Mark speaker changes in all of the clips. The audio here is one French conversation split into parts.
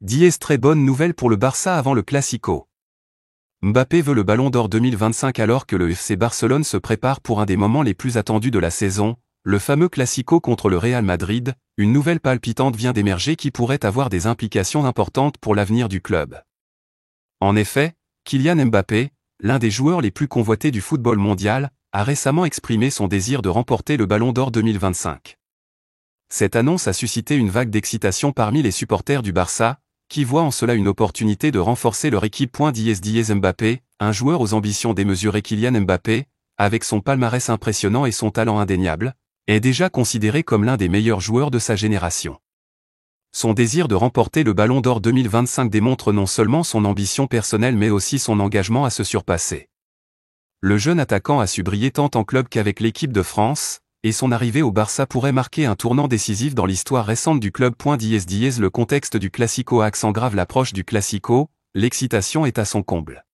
Speaker 1: Diez, très bonne nouvelle pour le Barça avant le Classico. Mbappé veut le Ballon d'Or 2025 alors que le FC Barcelone se prépare pour un des moments les plus attendus de la saison, le fameux Classico contre le Real Madrid. Une nouvelle palpitante vient d'émerger qui pourrait avoir des implications importantes pour l'avenir du club. En effet, Kylian Mbappé, l'un des joueurs les plus convoités du football mondial, a récemment exprimé son désir de remporter le Ballon d'Or 2025. Cette annonce a suscité une vague d'excitation parmi les supporters du Barça, qui voient en cela une opportunité de renforcer leur équipe. Diez Mbappé, un joueur aux ambitions démesurées. Kylian Mbappé, avec son palmarès impressionnant et son talent indéniable, est déjà considéré comme l'un des meilleurs joueurs de sa génération. Son désir de remporter le Ballon d'Or 2025 démontre non seulement son ambition personnelle mais aussi son engagement à se surpasser. Le jeune attaquant a su briller tant en club qu'avec l'équipe de France, et son arrivée au Barça pourrait marquer un tournant décisif dans l'histoire récente du club. Diez, le contexte du Classico accent grave l'approche du Classico, l'excitation est à son comble.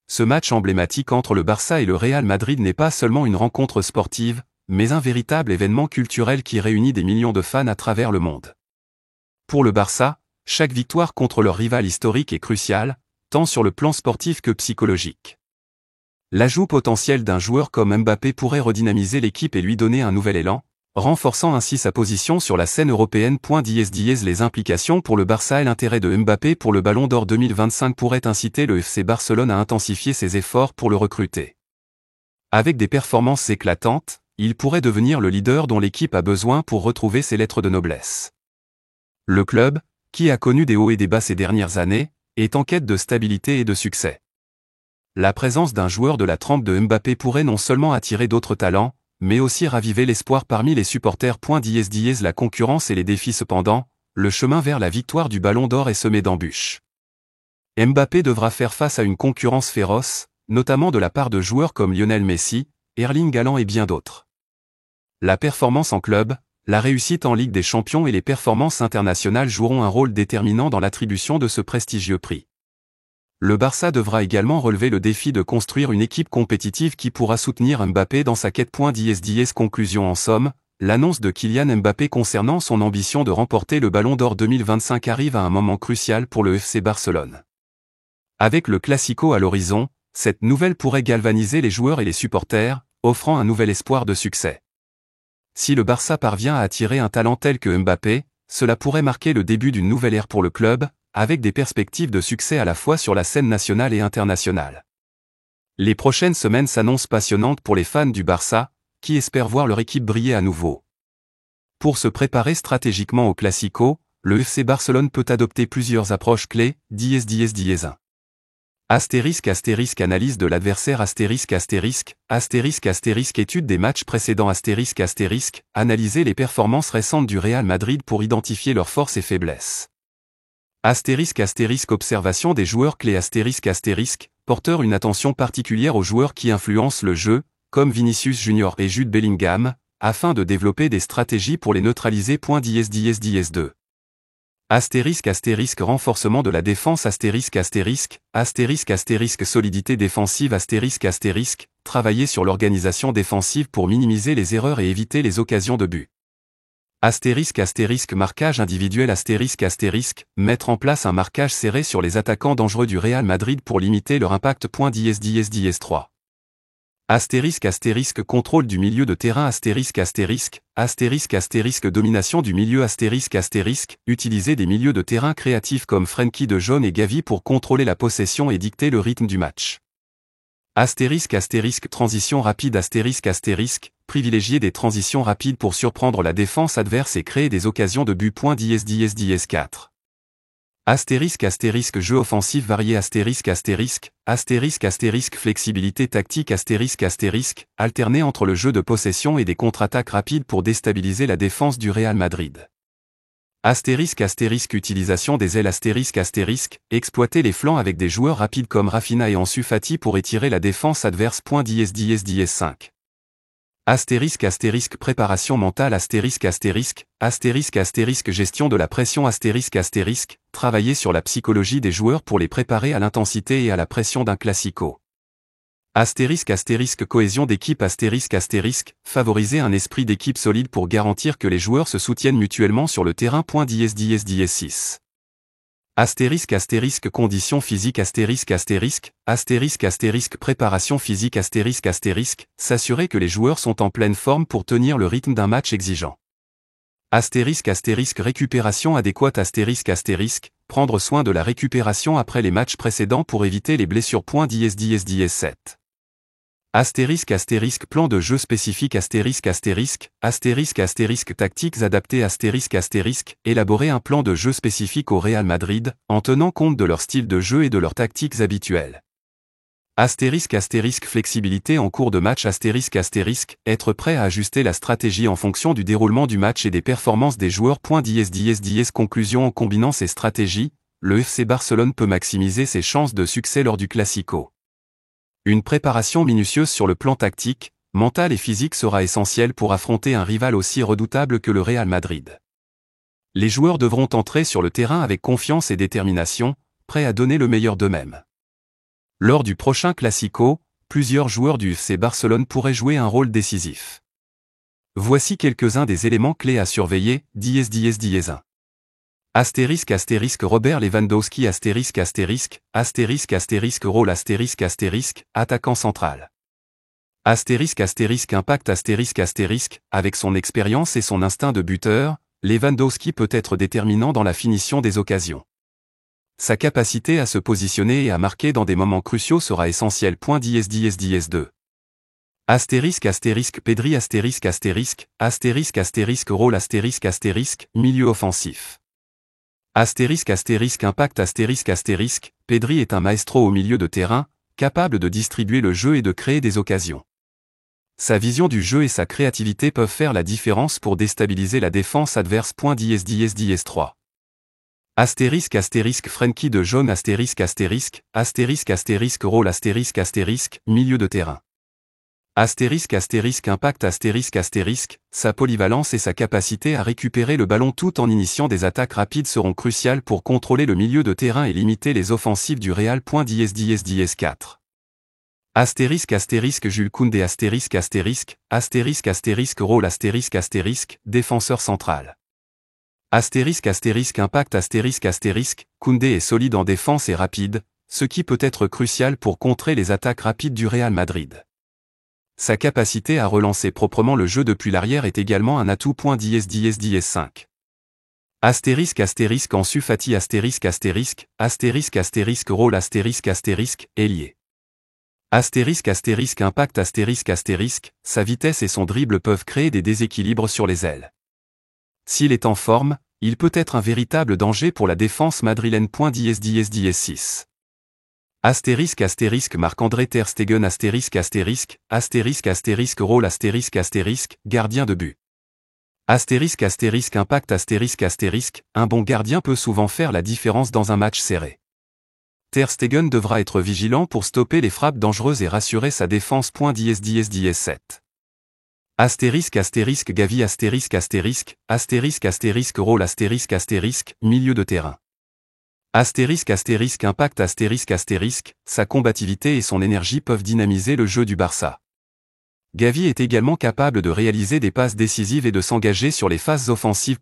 Speaker 1: Ce match emblématique entre le Barça et le Real Madrid n'est pas seulement une rencontre sportive, mais un véritable événement culturel qui réunit des millions de fans à travers le monde. Pour le Barça, chaque victoire contre leur rival historique est cruciale, tant sur le plan sportif que psychologique. L'ajout potentiel d'un joueur comme Mbappé pourrait redynamiser l'équipe et lui donner un nouvel élan, renforçant ainsi sa position sur la scène européenne. Diez, les implications pour le Barça et l'intérêt de Mbappé pour le Ballon d'Or 2025 pourraient inciter le FC Barcelone à intensifier ses efforts pour le recruter. Avec des performances éclatantes, il pourrait devenir le leader dont l'équipe a besoin pour retrouver ses lettres de noblesse. Le club, qui a connu des hauts et des bas ces dernières années, est en quête de stabilité et de succès. La présence d'un joueur de la trempe de Mbappé pourrait non seulement attirer d'autres talents, mais aussi raviver l'espoir parmi les supporters. Diez, la concurrence et les défis. Cependant, le chemin vers la victoire du Ballon d'Or est semé d'embûches. Mbappé devra faire face à une concurrence féroce, notamment de la part de joueurs comme Lionel Messi, Erling Haaland et bien d'autres. La performance en club, la réussite en Ligue des Champions et les performances internationales joueront un rôle déterminant dans l'attribution de ce prestigieux prix. Le Barça devra également relever le défi de construire une équipe compétitive qui pourra soutenir Mbappé dans sa quête. Diez, conclusion. En somme, l'annonce de Kylian Mbappé concernant son ambition de remporter le Ballon d'Or 2025 arrive à un moment crucial pour le FC Barcelone. Avec le Classico à l'horizon, cette nouvelle pourrait galvaniser les joueurs et les supporters, offrant un nouvel espoir de succès. Si le Barça parvient à attirer un talent tel que Mbappé, cela pourrait marquer le début d'une nouvelle ère pour le club, avec des perspectives de succès à la fois sur la scène nationale et internationale. Les prochaines semaines s'annoncent passionnantes pour les fans du Barça, qui espèrent voir leur équipe briller à nouveau. Pour se préparer stratégiquement au Classico, le FC Barcelone peut adopter plusieurs approches clés. Diez 1. Analyse de l'adversaire. Étude des matchs précédents. Analyser les performances récentes du Real Madrid pour identifier leurs forces et faiblesses. Observation des joueurs clés. Porteur une attention particulière aux joueurs qui influencent le jeu, comme Vinicius Junior et Jude Bellingham, afin de développer des stratégies pour les neutraliser. Diez 2. Renforcement de la défense. Solidité défensive. Travailler sur l'organisation défensive pour minimiser les erreurs et éviter les occasions de but. Marquage individuel. Mettre en place un marquage serré sur les attaquants dangereux du Real Madrid pour limiter leur impact. Diez 3. Contrôle du milieu de terrain. Domination du milieu. Utiliser des milieux de terrain créatifs comme Frenkie de Jong et Gavi pour contrôler la possession et dicter le rythme du match. Transition rapide. Privilégier des transitions rapides pour surprendre la défense adverse et créer des occasions de but. Diez 4. Jeu offensif varié. Flexibilité tactique. Alterner entre le jeu de possession et des contre-attaques rapides pour déstabiliser la défense du Real Madrid. Utilisation des ailes. Exploiter les flancs avec des joueurs rapides comme Rafinha et Ansu Fati pour étirer la défense adverse. Diez 5. Préparation mentale. Gestion de la pression. Travailler sur la psychologie des joueurs pour les préparer à l'intensité et à la pression d'un Classico. Cohésion d'équipe. Favoriser un esprit d'équipe solide pour garantir que les joueurs se soutiennent mutuellement sur le terrain. Diez 6. Conditions physiques préparation physique s'assurer que les joueurs sont en pleine forme pour tenir le rythme d'un match exigeant. Récupération adéquate prendre soin de la récupération après les matchs précédents pour éviter les blessures. 7. Plan de jeu spécifique tactiques adaptées élaborer un plan de jeu spécifique au Real Madrid, en tenant compte de leur style de jeu et de leurs tactiques habituelles. Flexibilité en cours de match être prêt à ajuster la stratégie en fonction du déroulement du match et des performances des joueurs. Conclusion en combinant ces stratégies, le FC Barcelone peut maximiser ses chances de succès lors du Classico. Une préparation minutieuse sur le plan tactique, mental et physique sera essentielle pour affronter un rival aussi redoutable que le Real Madrid. Les joueurs devront entrer sur le terrain avec confiance et détermination, prêts à donner le meilleur d'eux-mêmes. Lors du prochain Classico, plusieurs joueurs du FC Barcelone pourraient jouer un rôle décisif. Voici quelques-uns des éléments clés à surveiller. 1. Robert Lewandowski rôle attaquant central. Impact avec son expérience et son instinct de buteur, Lewandowski peut être déterminant dans la finition des occasions. Sa capacité à se positionner et à marquer dans des moments cruciaux sera essentielle. 2. Pedri rôle milieu offensif. Impact Pedri est un maestro au milieu de terrain, capable de distribuer le jeu et de créer des occasions. Sa vision du jeu et sa créativité peuvent faire la différence pour déstabiliser la défense adverse. 3. Frenkie de Jong rôle milieu de terrain. Impact sa polyvalence et sa capacité à récupérer le ballon tout en initiant des attaques rapides seront cruciales pour contrôler le milieu de terrain et limiter les offensives du Real. 4. Jules Koundé rôle défenseur central. Impact Koundé est solide en défense et rapide, ce qui peut être crucial pour contrer les attaques rapides du Real Madrid. Sa capacité à relancer proprement le jeu depuis l'arrière est également un atout. 5. Ansu Fati rôle ailier. Impact sa vitesse et son dribble peuvent créer des déséquilibres sur les ailes. S'il est en forme, il peut être un véritable danger pour la défense madrilène. 6. Marc-André Ter Stegen rôle gardien de but. Impact un bon gardien peut souvent faire la différence dans un match serré. Ter Stegen devra être vigilant pour stopper les frappes dangereuses et rassurer sa défense. 7. Gavi rôle milieu de terrain. Impact sa combativité et son énergie peuvent dynamiser le jeu du Barça. Gavi est également capable de réaliser des passes décisives et de s'engager sur les phases offensives.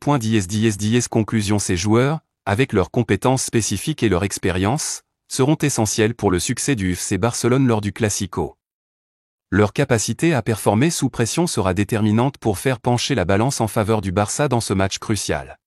Speaker 1: Conclusion ces joueurs, avec leurs compétences spécifiques et leur expérience, seront essentiels pour le succès du FC Barcelone lors du Classico. Leur capacité à performer sous pression sera déterminante pour faire pencher la balance en faveur du Barça dans ce match crucial.